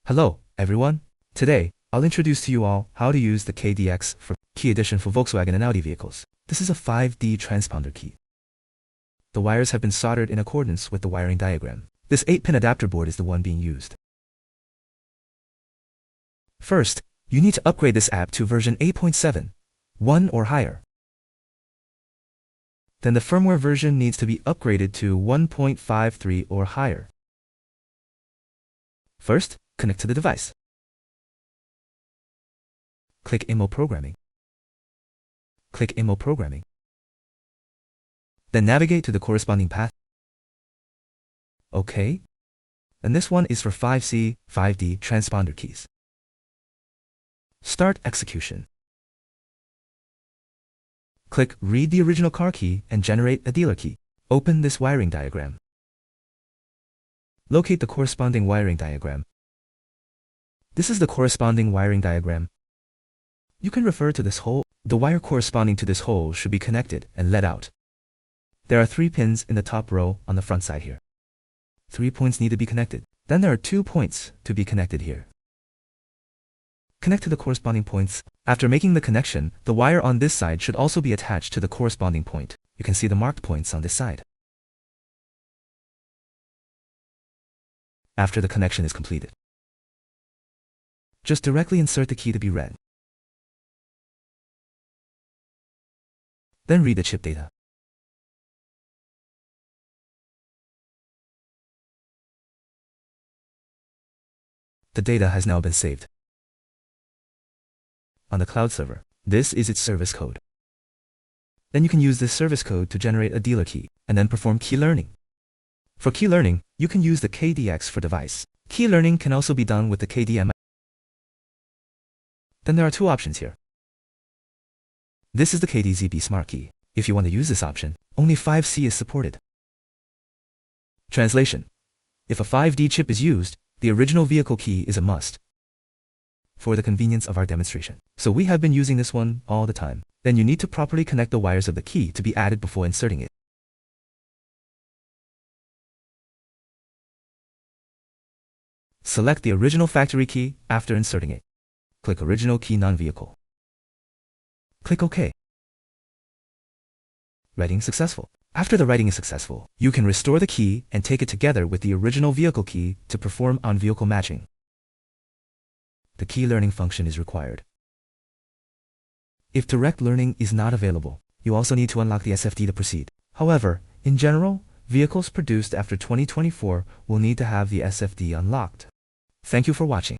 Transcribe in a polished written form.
Hello, everyone. Today, I'll introduce to you all how to use the KD-X4 key edition for Volkswagen and Audi vehicles. This is a 5D transponder key. The wires have been soldered in accordance with the wiring diagram. This 8-pin adapter board is the one being used. First, you need to upgrade this app to version 8.7, 1 or higher. Then the firmware version needs to be upgraded to 1.53 or higher. First, connect to the device. Click IMO Programming. Click IMO Programming. Then navigate to the corresponding path. OK. And this one is for 5C, 5D transponder keys. Start execution. Click Read the original car key and generate a dealer key. Open this wiring diagram. Locate the corresponding wiring diagram. This is the corresponding wiring diagram. You can refer to this hole. The wire corresponding to this hole should be connected and let out. There are 3 pins in the top row on the front side here. 3 points need to be connected. Then there are 2 points to be connected here. Connect to the corresponding points. After making the connection, the wire on this side should also be attached to the corresponding point. You can see the marked points on this side. After the connection is completed, just directly insert the key to be read. Then read the chip data. The data has now been saved on the cloud server. This is its service code. Then you can use this service code to generate a dealer key and then perform key learning. For key learning, you can use the KD-X4 device. Key learning can also be done with the KD-M. Then there are 2 options here. This is the KD-ZB Smart Key. If you want to use this option, only 5C is supported. Translation: if a 5D chip is used, the original vehicle key is a must for the convenience of our demonstration. So we have been using this one all the time. Then you need to properly connect the wires of the key to be added before inserting it. Select the original factory key after inserting it. Click Original Key Non-Vehicle. Click OK. Writing successful. After the writing is successful, you can restore the key and take it together with the original vehicle key to perform on-vehicle matching. The key learning function is required. If direct learning is not available, you also need to unlock the SFD to proceed. However, in general, vehicles produced after 2024 will need to have the SFD unlocked. Thank you for watching.